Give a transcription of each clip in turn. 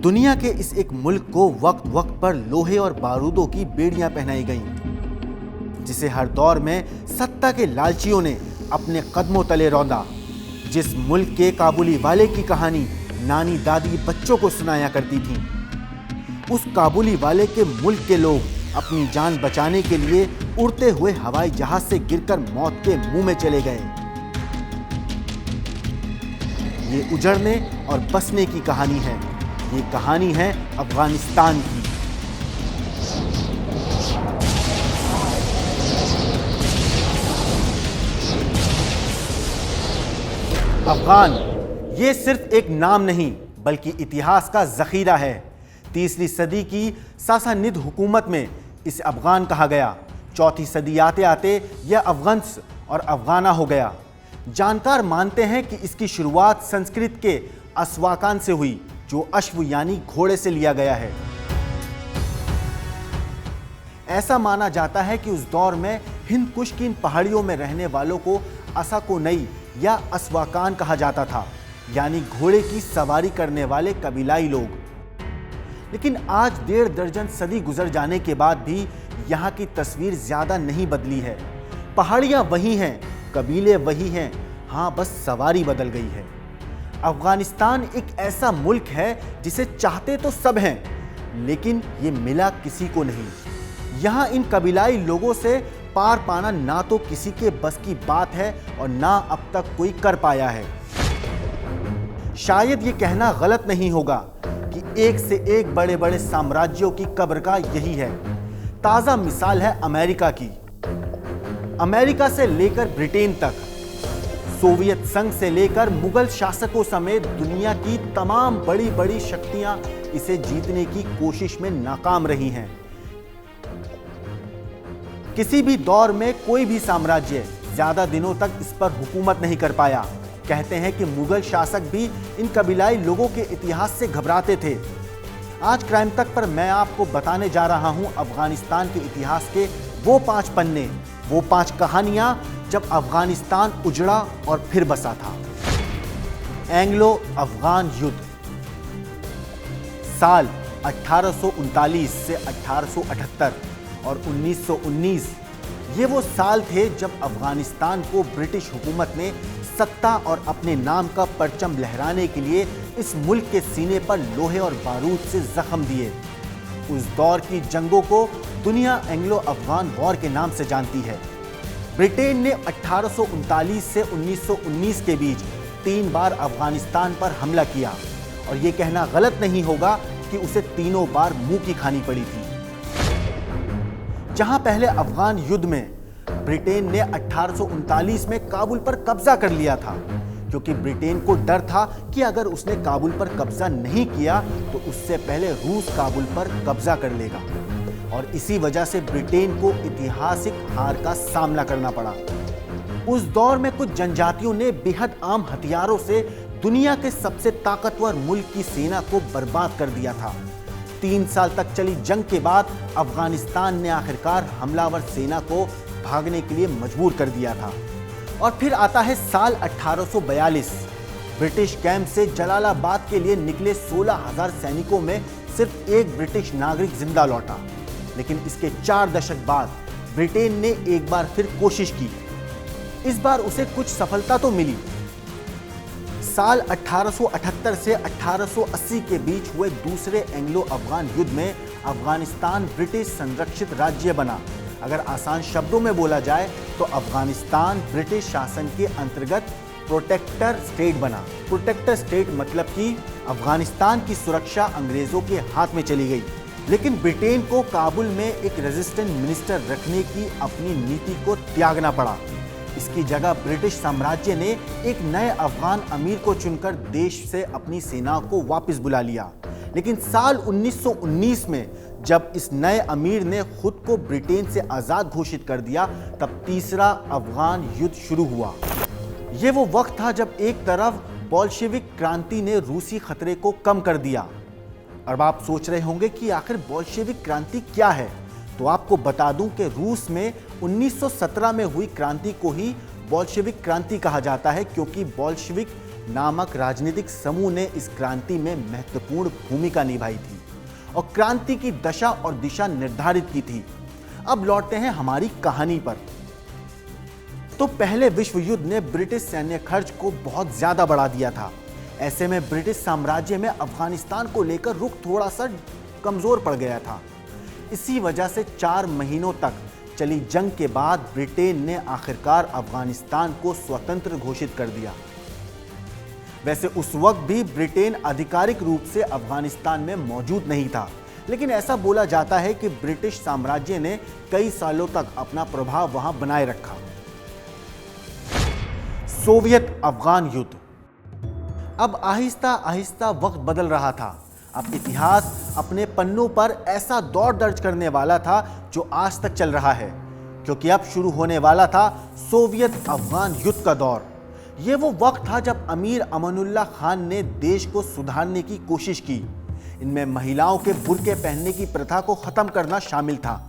दुनिया के इस एक मुल्क को वक्त वक्त पर लोहे और बारूदों की बेड़ियां पहनाई गईं, जिसे हर दौर में सत्ता के लालचियों ने अपने कदमों तले रौंदा। जिस मुल्क के काबुली वाले की कहानी नानी दादी बच्चों को सुनाया करती थीं, उस काबुली वाले के मुल्क के लोग अपनी जान बचाने के लिए उड़ते हुए हवाई जहाज से गिरकर मौत के मुंह में चले गए। ये उजड़ने और बसने की कहानी है। ये कहानी है अफगानिस्तान की। अफगान ये सिर्फ एक नाम नहीं बल्कि इतिहास का जखीरा है। 3वीं सदी की सासानिद हुकूमत में इसे अफगान कहा गया। 4वीं सदी आते आते यह अफगन्स और अफगाना हो गया। जानकार मानते हैं कि इसकी शुरुआत संस्कृत के अस्वाकान से हुई, जो अश्व यानी घोड़े से लिया गया है। ऐसा माना जाता है कि उस दौर में हिंद कुश की इन पहाड़ियों में रहने वालों को असाकोनई या अस्वाकान कहा जाता था, यानी घोड़े की सवारी करने वाले कबीलाई लोग। लेकिन आज 1.5 दर्जन सदी गुजर जाने के बाद भी यहाँ की तस्वीर ज्यादा नहीं बदली है। पहाड़ियाँ वही हैं, कबीले वही हैं, हाँ बस सवारी बदल गई है। अफगानिस्तान एक ऐसा मुल्क है जिसे चाहते तो सब हैं, लेकिन ये मिला किसी को नहीं। यहाँ इन कबीलाई लोगों से पार पाना ना तो किसी के बस की बात है और ना अब तक कोई कर पाया है। शायद ये कहना गलत नहीं होगा कि एक से एक बड़े बड़े साम्राज्यों की कब्र का यही है। ताजा मिसाल है अमेरिका की। अमेरिका से लेकर ब्रिटेन तक, सोवियत संघ से लेकर मुगल शासकों समेत दुनिया की तमाम बड़ी बड़ी शक्तियां इसे जीतने की कोशिश में नाकाम रही हैं। किसी भी दौर में कोई भी साम्राज्य ज्यादा दिनों तक इस पर हुकूमत नहीं कर पाया। कहते हैं कि मुगल शासक भी इन कबीलाई लोगों के इतिहास से घबराते थे। आज क्राइम तक पर मैं आपको बताने जा रहा हूं अफगानिस्तान के इतिहास के वो 5 पन्ने, वो 5 कहानियां जब अफगानिस्तान उजड़ा और फिर बसा था। एंग्लो अफगान युद्ध साल 1839 से 1878 और 1919 ये वो साल थे जब अफगानिस्तान को ब्रिटिश हुकूमत ने सत्ता और अपने नाम का परचम लहराने के लिए इस मुल्क के सीने पर लोहे और बारूद से जख्म दिए। उस दौर की जंगों को दुनिया एंग्लो अफगान वॉर के नाम से जानती है। ब्रिटेन ने 1839 से 1919 के बीच 3 बार अफगानिस्तान पर हमला किया और ये कहना गलत नहीं होगा कि उसे तीनों बार मुंह की खानी पड़ी थी। जहां पहले अफगान युद्ध में ब्रिटेन ने 1839 में काबुल पर कब्जा कर लिया था, क्योंकि ब्रिटेन को डर था कि अगर उसने काबुल पर कब्जा नहीं किया तो उससे पहले रूस काबुल पर कब्जा कर लेगा, और इसी वजह से ब्रिटेन को ऐतिहासिक हार का सामना करना पड़ा। उस दौर में कुछ जनजातियों ने बेहद आम हथियारों से दुनिया के सबसे ताकतवर मुल्क की सेना को बर्बाद कर दिया था। 3 साल तक चली जंग के बाद अफगानिस्तान ने आखिरकार हमलावर सेना को भागने के लिए मजबूर कर दिया था। और फिर आता है साल 1842। ब्रिटिश कैंप से जलालाबाद के लिए निकले 16,000 सैनिकों में सिर्फ एक ब्रिटिश नागरिक जिंदा लौटा। लेकिन इसके 4 दशक बाद ब्रिटेन ने एक बार फिर कोशिश की। इस बार उसे कुछ सफलता तो मिली। साल 1878 से 1880 के बीच हुए दूसरे एंग्लो अफगान युद्ध में अफगानिस्तान ब्रिटिश संरक्षित राज्य बना। अगर आसान शब्दों में बोला जाए तो अफगानिस्तान ब्रिटिश शासन के अंतर्गत प्रोटेक्टर स्टेट बना। प्रोटेक्टर स्टेट मतलब कि अफगानिस्तान की सुरक्षा अंग्रेजों के हाथ में चली गई। लेकिन ब्रिटेन को काबुल में एक रेजिस्टेंट मिनिस्टर रखने की अपनी नीति को त्यागना पड़ा। इसकी जगह ब्रिटिश साम्राज्य ने एक नए अफगान अमीर को चुनकर देश से अपनी सेनाओं को वापस बुला लिया। लेकिन साल 1919 में जब इस नए अमीर ने खुद को ब्रिटेन से आज़ाद घोषित कर दिया, तब तीसरा अफगान युद्ध शुरू हुआ। ये वो वक्त था जब एक तरफ बोल्शेविक क्रांति ने रूसी खतरे को कम कर दिया। अब आप सोच रहे होंगे कि आखिर बोल्शेविक क्रांति क्या है, तो आपको बता दूं कि रूस में 1917 में हुई क्रांति को ही बोल्शेविक क्रांति कहा जाता है, क्योंकि बोल्शेविक नामक राजनीतिक समूह ने इस क्रांति में महत्वपूर्ण भूमिका निभाई थी और क्रांति की दशा और दिशा निर्धारित की थी। अब लौटते हैं हमारी कहानी पर। तो पहले विश्व युद्ध ने ब्रिटिश सैन्य खर्च को बहुत ज्यादा बढ़ा दिया था। ऐसे में ब्रिटिश साम्राज्य में अफगानिस्तान को लेकर रुख थोड़ा सा कमजोर पड़ गया था। इसी वजह से 4 महीनों तक चली जंग के बाद ब्रिटेन ने आखिरकार अफगानिस्तान को स्वतंत्र घोषित कर दिया। वैसे उस वक्त भी ब्रिटेन आधिकारिक रूप से अफगानिस्तान में मौजूद नहीं था, लेकिन ऐसा बोला जाता है कि ब्रिटिश साम्राज्य ने कई सालों तक अपना प्रभाव वहां बनाए रखा। सोवियत अफगान युद्ध। अब आहिस्ता आहिस्ता वक्त बदल रहा था। अब इतिहास अपने पन्नों पर ऐसा दौर दर्ज करने वाला था जो आज तक चल रहा है, क्योंकि अब शुरू होने वाला था सोवियत अफगान युद्ध का दौर। यह वो वक्त था जब अमीर अमानुल्लाह खान ने देश को सुधारने की कोशिश की। इनमें महिलाओं के बुर्के पहनने की प्रथा को खत्म करना शामिल था।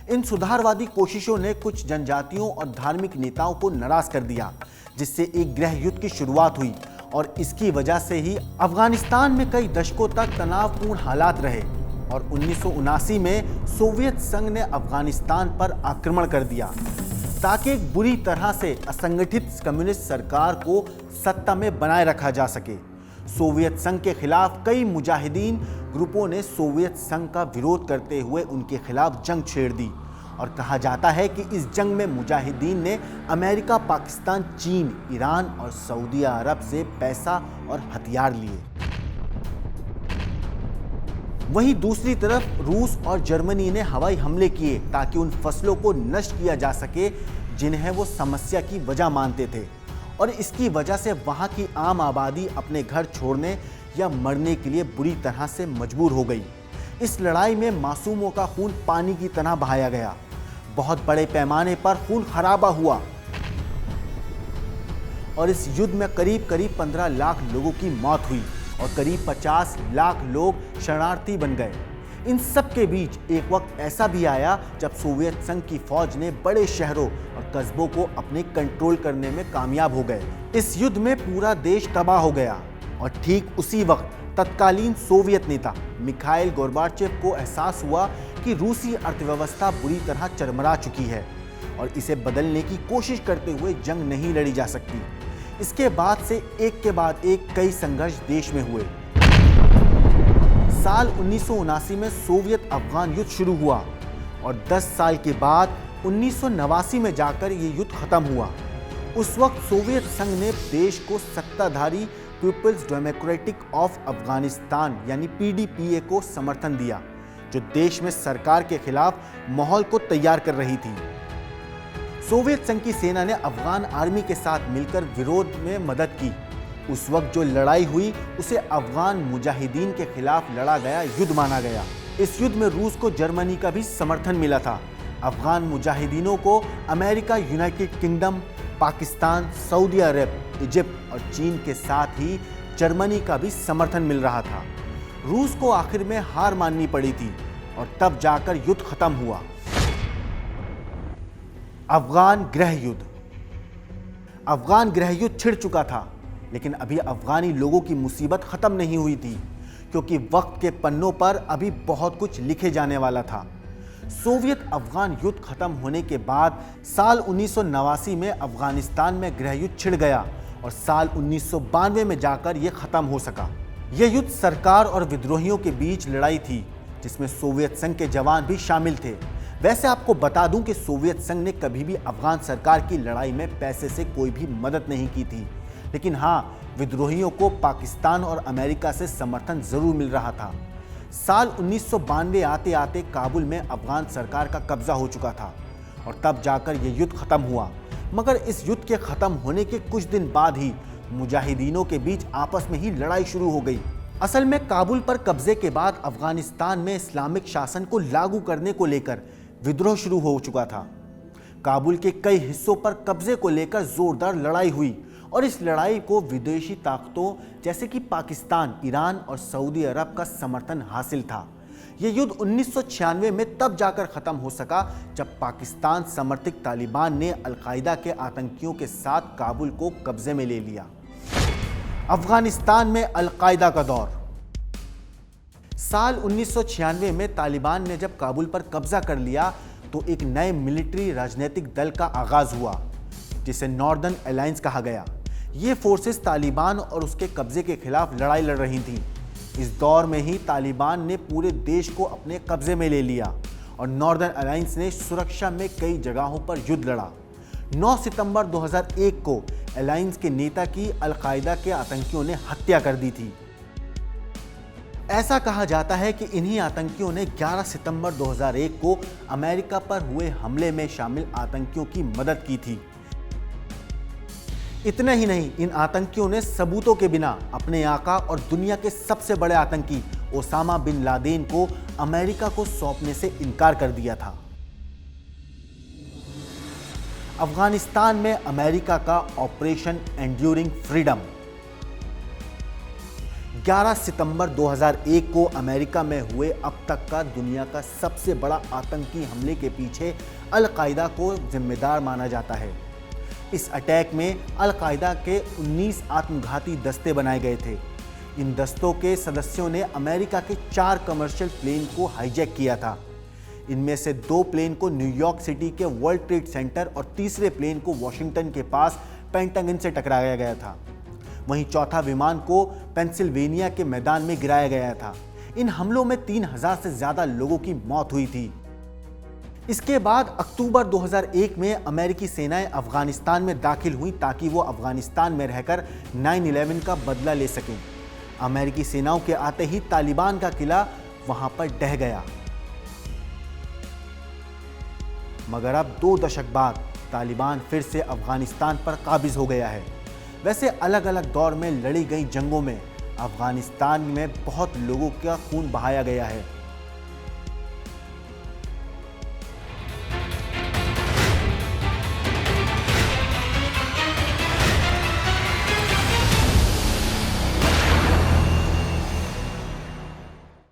इन सुधारवादी कोशिशों ने कुछ जनजातियों और धार्मिक नेताओं को नाराज कर दिया, जिससे एक गृह युद्ध की शुरुआत हुई और इसकी वजह से ही अफगानिस्तान में कई दशकों तक तनावपूर्ण हालात रहे और 1979 में सोवियत संघ ने अफगानिस्तान पर आक्रमण कर दिया ताकि एक बुरी तरह से असंगठित कम्युनिस्ट सरकार को सत्ता में बनाए रखा जा सके। सोवियत संघ के खिलाफ कई मुजाहिदीन ग्रुपों ने सोवियत संघ का विरोध करते हुए उनके खिलाफ जंग छेड़ दी और कहा जाता है कि इस जंग में मुजाहिदीन ने अमेरिका, पाकिस्तान, चीन, ईरान और सऊदी अरब से पैसा और हथियार लिए। वहीं दूसरी तरफ रूस और जर्मनी ने हवाई हमले किए ताकि उन फसलों को नष्ट किया जा सके जिन्हें वो समस्या की वजह मानते थे, और इसकी वजह से वहां की आम आबादी अपने घर छोड़ने या मरने के लिए बुरी तरह से मजबूर हो गई। इस लड़ाई में मासूमों का खून पानी की तरह बहाया गया। बहुत बड़े पैमाने पर खून खराबा हुआ और इस युद्ध में करीब 15 लाख लोगों की मौत हुई और करीब 50 लाख लोग शरणार्थी बन गए। इन सब के बीच एक वक्त ऐसा भी आया जब सोवियत संघ की फौज ने बड़े शहरों और कस्बों को अपने कंट्रोल करने में कामयाब हो गए। इस युद्ध में पूरा देश तबाह हो गया और ठीक उसी वक्त तत्कालीन सोवियत नेता मिखाइल गोर्बाचेव को एहसास हुआ कि रूसी अर्थव्यवस्था बुरी तरह चरमरा चुकी है और इसे बदलने की कोशिश करते हुए जंग नहीं लड़ी जा सकती। इसके बाद से एक के बाद एक कई संघर्ष देश में हुए। साल 1979 में सोवियत अफगान युद्ध शुरू हुआ और 10 साल के बाद 1989 में जाकर ये युद्ध खत्म हुआ। उस वक्त सोवियत संघ ने देश को सत्ताधारी पीपल्स डेमोक्रेटिक ऑफ अफगानिस्तान यानी PDPA को समर्थन दिया, जो देश में सरकार के खिलाफ माहौल को तैयार कर रही थी। सोवियत संघ की सेना ने अफगान आर्मी के साथ मिलकर विरोध में मदद की। उस वक्त जो लड़ाई हुई उसे अफगान मुजाहिदीन के खिलाफ लड़ा गया युद्ध माना गया। इस युद्ध में रूस को जर्मनी का भी समर्थन मिला था। अफगान मुजाहिदीनों को America, United Kingdom, Pakistan, Saudi Arab, Egypt और चीन के साथ ही जर्मनी का भी समर्थन मिल रहा था। रूस को आखिर में हार माननी पड़ी थी और तब जाकर युद्ध खत्म हुआ। अफगान गृह युद्ध। अफगान गृह युद्ध छिड़ चुका था, लेकिन अभी अफगानी लोगों की मुसीबत खत्म नहीं हुई थी, क्योंकि वक्त के पन्नों पर अभी बहुत कुछ लिखे जाने वाला था। सोवियत अफगान युद्ध खत्म होने के बाद साल 1989 में अफगानिस्तान में गृह युद्ध छिड़ गया और साल 1992 में जाकर यह खत्म हो सका। यह युद्ध सरकार और विद्रोहियों के बीच लड़ाई थी, जिसमें सोवियत संघ के जवान भी शामिल थे। वैसे आपको बता दूं कि सोवियत संघ ने कभी भी अफगान सरकार की लड़ाई में पैसे से कोई भी मदद नहीं की थी, लेकिन हाँ, विद्रोहियों को पाकिस्तान और अमेरिका से समर्थन जरूर मिल रहा था। साल 1992 आते आते काबुल में अफगान सरकार का कब्जा हो चुका था और तब जाकर यह युद्ध खत्म हुआ। मगर इस युद्ध के खत्म होने के कुछ दिन बाद ही मुजाहिदीनों के बीच आपस में ही लड़ाई शुरू हो गई। असल में काबुल पर कब्जे के बाद अफगानिस्तान में इस्लामिक शासन को लागू करने को लेकर विद्रोह शुरू हो चुका था। काबुल के कई हिस्सों पर कब्जे को लेकर जोरदार लड़ाई हुई और इस लड़ाई को विदेशी ताकतों जैसे कि पाकिस्तान, ईरान और सऊदी अरब का समर्थन हासिल था। ये युद्ध 1996 में तब जाकर खत्म हो सका जब पाकिस्तान समर्थित तालिबान ने अल-कायदा के आतंकियों के साथ काबुल को कब्जे में ले लिया। अफगानिस्तान में अल-कायदा का दौर। साल 1996 में तालिबान ने जब काबुल पर कब्जा कर लिया तो एक नए मिलिट्री राजनीतिक दल का आगाज हुआ जिसे नॉर्दर्न अलायंस कहा गया। ये फोर्सेस तालिबान और उसके कब्जे के खिलाफ लड़ाई लड़ रही थीं। इस दौर में ही तालिबान ने पूरे देश को अपने कब्जे में ले लिया और नॉर्दर्न अलायंस ने सुरक्षा में कई जगहों पर युद्ध लड़ा। 9 सितंबर 2001 को अलायंस के नेता की अल-कायदा के आतंकियों ने हत्या कर दी थी। ऐसा कहा जाता है कि इन्हीं आतंकियों ने 11 सितंबर 2001 को अमेरिका पर हुए हमले में शामिल आतंकियों की मदद की थी। इतना ही नहीं, इन आतंकियों ने सबूतों के बिना अपने आका और दुनिया के सबसे बड़े आतंकी ओसामा बिन लादेन को अमेरिका को सौंपने से इनकार कर दिया था। अफगानिस्तान में अमेरिका का ऑपरेशन एंड्यूरिंग फ्रीडम। 11 सितंबर 2001 को अमेरिका में हुए अब तक का दुनिया का सबसे बड़ा आतंकी हमले के पीछे अल-कायदा को जिम्मेदार माना जाता है। इस अटैक में अल-कायदा के 19 आत्मघाती दस्ते बनाए गए थे। इन दस्तों के सदस्यों ने अमेरिका के 4 कमर्शियल प्लेन को हाईजैक किया था। इनमें से 2 प्लेन को न्यूयॉर्क सिटी के वर्ल्ड ट्रेड सेंटर और तीसरे प्लेन को वॉशिंगटन के पास पेंटागन से टकराया गया था। वहीं चौथा विमान को पेंसिल्वेनिया के मैदान में गिराया गया था। इन हमलों में 3000 से ज्यादा लोगों की मौत हुई थी। इसके बाद अक्टूबर 2001 में अमेरिकी सेनाएं अफगानिस्तान में दाखिल हुई ताकि वो अफगानिस्तान में रहकर 9/11 का बदला ले सकें। अमेरिकी सेनाओं के आते ही तालिबान का किला वहां पर ढह गया। मगर अब 2 दशक बाद तालिबान फिर से अफगानिस्तान पर काबिज हो गया है। वैसे अलग अलग दौर में लड़ी गई जंगों में अफगानिस्तान में बहुत लोगों का खून बहाया गया है।